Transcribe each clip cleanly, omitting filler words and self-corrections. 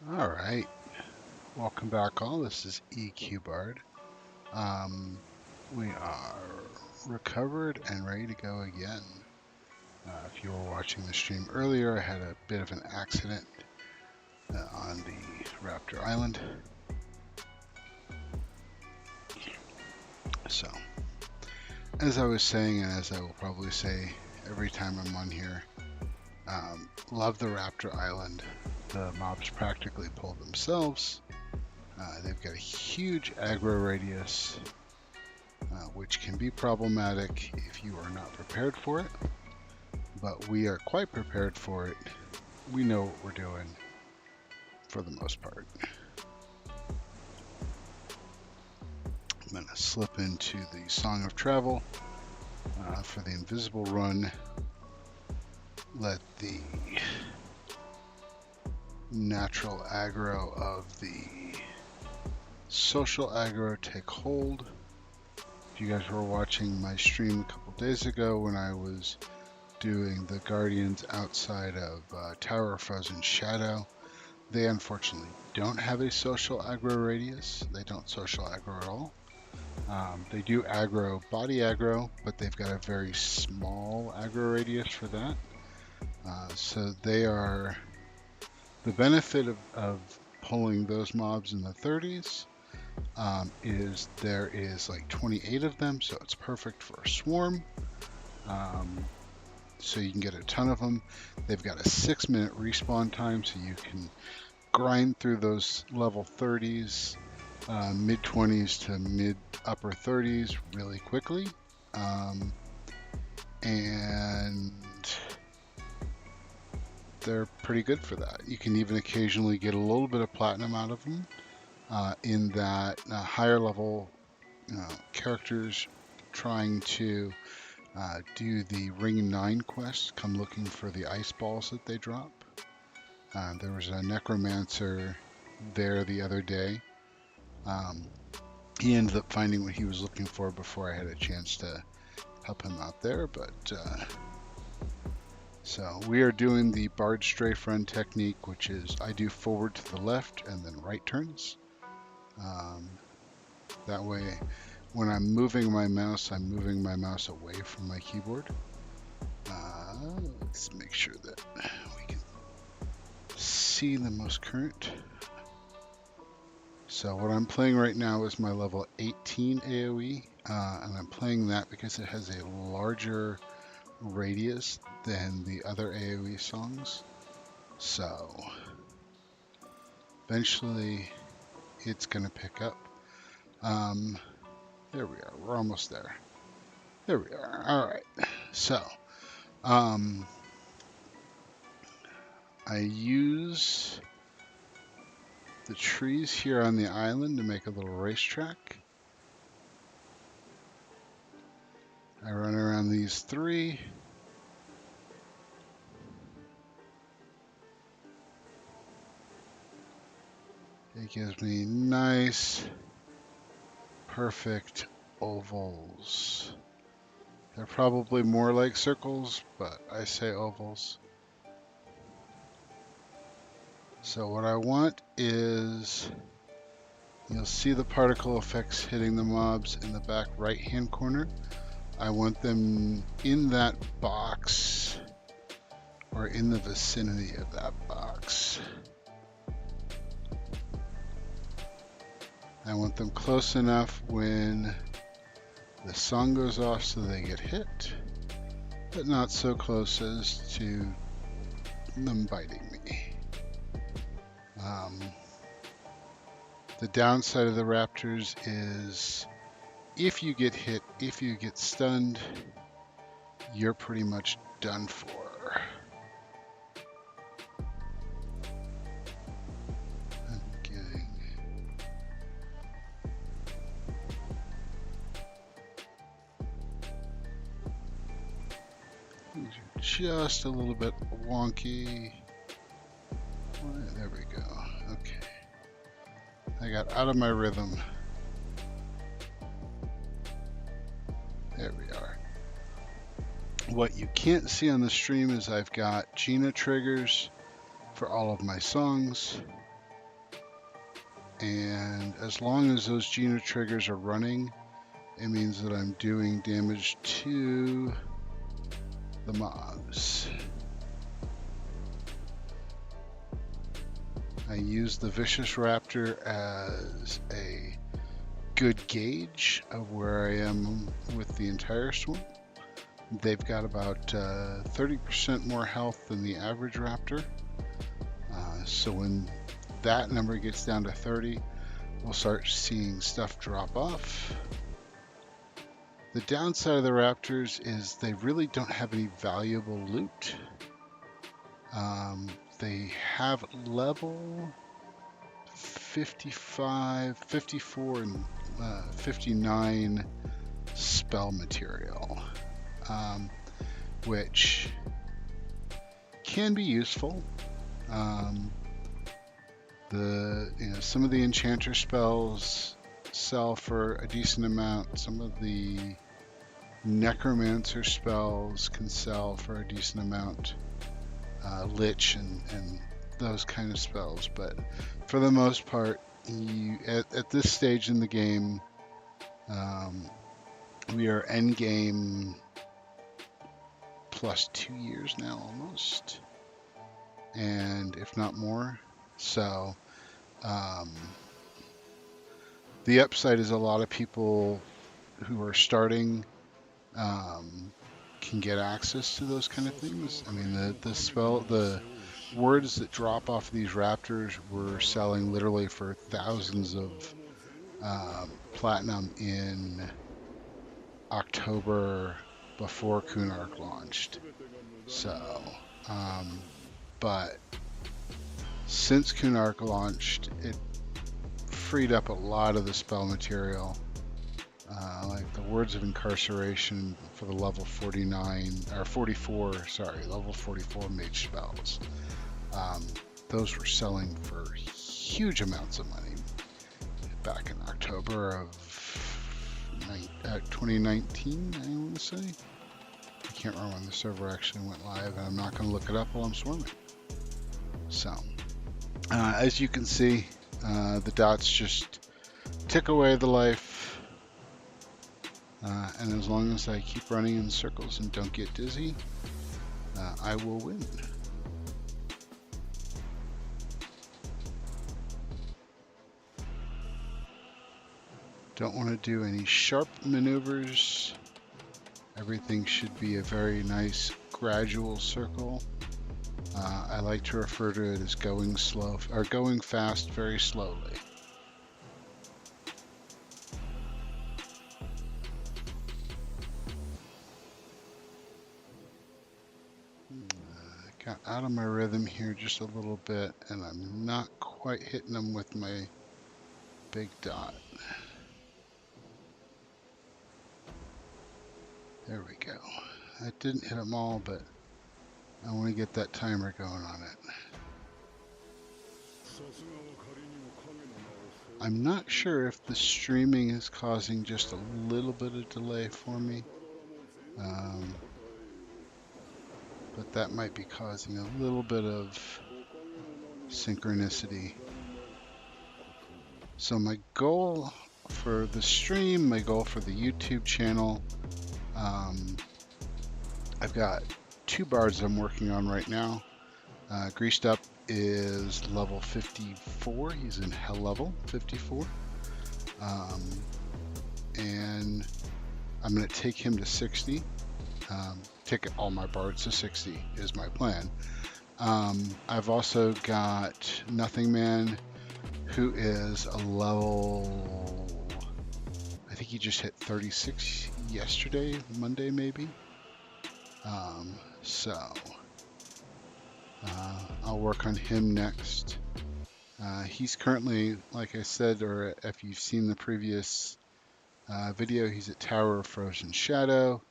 All right, welcome back all. This is EQ Bard. Um, we are recovered and ready to go again. If you were watching the stream earlier, I had a bit of an accident on the Raptor Island. So, as I was saying, and as I will probably say every time I'm on here, love the Raptor Island. The mobs practically pull themselves. They've got a huge aggro radius, which can be problematic if you are not prepared for it. But we are quite prepared for it. We know what we're doing for the most part. I'm going to slip into the Song of Travel for the invisible run. Let the natural aggro of the social aggro take hold. If you guys were watching my stream a couple days ago when I was doing the Guardians outside of Tower of Frozen Shadow, they unfortunately don't have a social aggro radius. They don't social aggro at all. They do aggro body aggro, but they've got a very small aggro radius for that. So they are the benefit of pulling those mobs in the 30s is there is like 28 of them, so it's perfect for a swarm. So you can get a ton of them. They've got a 6-minute respawn time, so you can grind through those level 30s, mid 20s to mid upper 30s really quickly. And they're pretty good for that. You can even occasionally get a little bit of platinum out of them in that higher level characters trying to do the Ring 9 quest, come looking for the ice balls that they drop. There was a necromancer there the other day. He ended up finding what he was looking for before I had a chance to help him out there, but so we are doing the Bard Strafe Run technique, which is I do forward to the left and then right turns. That way, when I'm moving my mouse, I'm moving my mouse away from my keyboard. Let's make sure that we can see the most current. So what I'm playing right now is my level 18 AoE, and I'm playing that because it has a larger radius than the other AoE songs. So eventually it's going to pick up. There we are. We're almost there. There we are. All right. So I use the trees here on the island to make a little racetrack. I run around these 3. It gives me nice, perfect ovals. They're probably more like circles, but I say ovals. So what I want is, you'll see the particle effects hitting the mobs in the back right-hand corner. I want them in that box or in the vicinity of that box. I want them close enough when the song goes off so they get hit, but not so close as to them biting me. The downside of the Raptors is if you get hit, if you get stunned, you're pretty much done for. I'm getting... These are just a little bit wonky. There we go. Okay. I got out of my rhythm. There we are. What you can't see on the stream is I've got Gina triggers for all of my songs. And as long as those Geno triggers are running, it means that I'm doing damage to the mobs. I use the Vicious Raptor as a good gauge of where I am with the entire swarm. They've got about 30% more health than the average Raptor. So when that number gets down to 30, we'll start seeing stuff drop off. The downside of the Raptors is they really don't have any valuable loot. They have level 55, 54, and 59 spell material, which can be useful. Some of the enchanter spells sell for a decent amount. Some of the necromancer spells can sell for a decent amount. Lich and those kind of spells, but for the most part, at this stage in the game, we are end game plus 2 years now almost, and if not more. So the upside is a lot of people who are starting can get access to those kind of things. I mean, the words that drop off these Raptors were selling literally for thousands of platinum in October before Kunark launched. So, but since Kunark launched, it freed up a lot of the spell material. Like the Words of Incarceration for the level 44 mage spells. Those were selling for huge amounts of money back in October of 2019, I want to say. I can't remember when the server actually went live, and I'm not going to look it up while I'm swarming. So, as you can see, the dots just tick away the life. And as long as I keep running in circles and don't get dizzy, I will win. Don't want to do any sharp maneuvers. Everything should be a very nice gradual circle. I like to refer to it as going slow or going fast very slowly. Got out of my rhythm here just a little bit, and I'm not quite hitting them with my big dot. There we go. I didn't hit them all, but I want to get that timer going on it. I'm not sure if the streaming is causing just a little bit of delay for me. But that might be causing a little bit of synchronicity. So my goal for the stream, my goal for the YouTube channel, I've got 2 bards I'm working on right now. Greased Up is level 54. He's in hell level 54. And I'm going to take him to 60. Take all my bards to 60 is my plan. I've also got Nothing Man, who is a level, I think he just hit 36 yesterday, Monday maybe. I'll work on him next. He's currently, like I said, or if you've seen the previous video, he's at Tower of Frozen Shadow.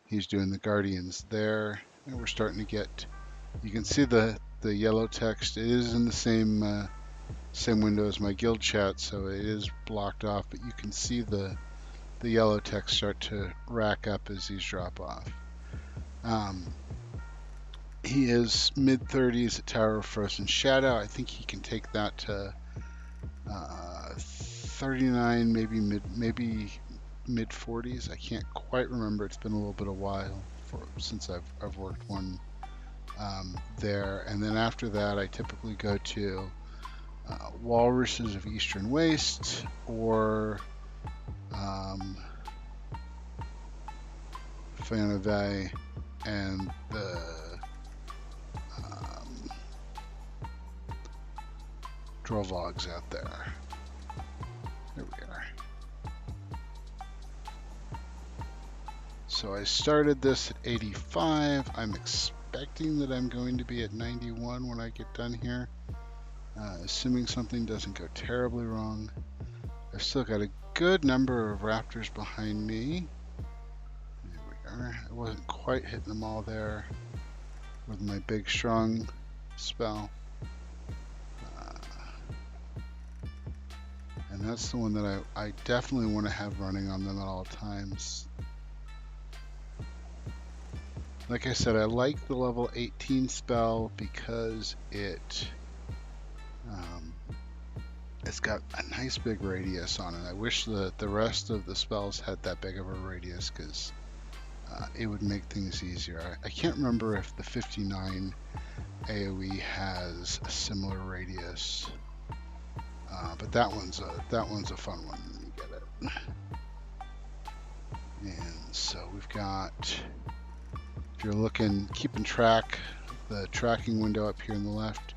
He's doing the Guardians there, and we're starting to get, you can see the yellow text. It is in the same window as my guild chat, so it is blocked off, but you can see the yellow text start to rack up as these drop off. He is mid-30s at Tower of Frozen Shadow. I think he can take that to 39, maybe mid 40s. I can't quite remember. It's been a little bit of while since I've worked one there. And then after that, I typically go to walruses of eastern waste or Fanave and the Drovogs out there. There we are. So I started this at 85. I'm expecting that I'm going to be at 91 when I get done here. Assuming something doesn't go terribly wrong. I've still got a good number of raptors behind me. There we are. I wasn't quite hitting them all there with my big strong spell. And that's the one that I definitely want to have running on them at all times. Like I said, I like the level 18 spell because it's got a nice big radius on it. I wish that the rest of the spells had that big of a radius because it would make things easier. I can't remember if the 59 AoE has a similar radius, but that one's a fun one when you get it. And so we've got, if you're looking, keeping track, the tracking window up here on the left.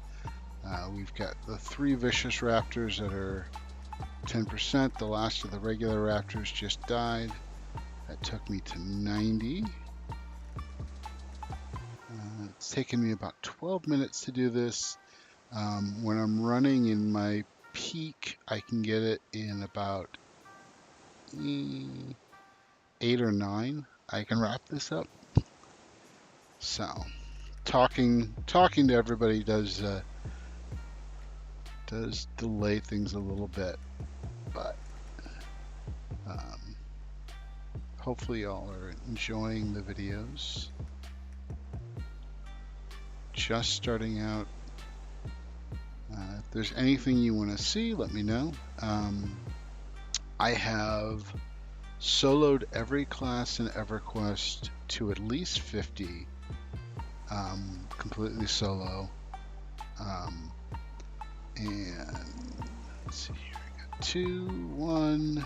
We've got the 3 vicious raptors that are 10%. The last of the regular raptors just died. That took me to 90. It's taken me about 12 minutes to do this. When I'm running in my peak, I can get it in about 8 or 9. I can wrap this up. So, talking to everybody does delay things a little bit, but hopefully y'all are enjoying the videos. Just starting out. If there's anything you want to see, let me know. I have soloed every class in EverQuest to at least 50, completely solo. And let's see here, I got 2, 1,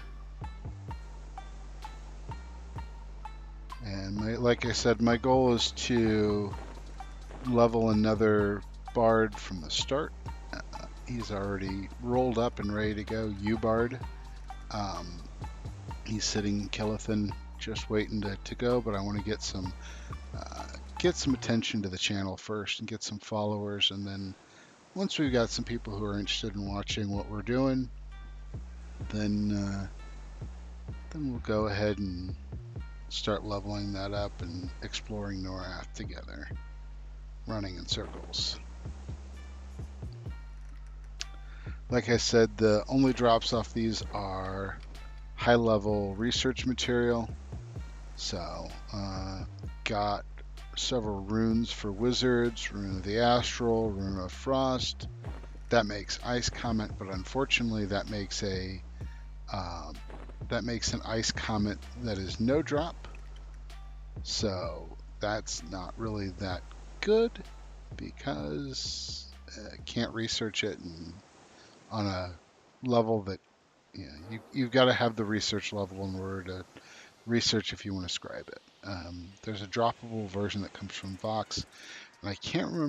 and like I said, my goal is to level another bard from the start. He's already rolled up and ready to go, U-Bard. He's sitting Killathan, just waiting to go, but I want to get some attention to the channel first and get some followers, and then once we've got some people who are interested in watching what we're doing, then we'll go ahead and start leveling that up and exploring Norath together, running in circles. Like I said, the only drops off these are high-level research material. So, got several runes for wizards, Rune of the Astral, Rune of Frost. That makes Ice Comet, but unfortunately that makes an Ice Comet that is no drop. So that's not really that good because I can't research it on a level that, you know, you've got to have the research level in order to research if you want to scribe it. There's a droppable version that comes from Vox, and I can't remember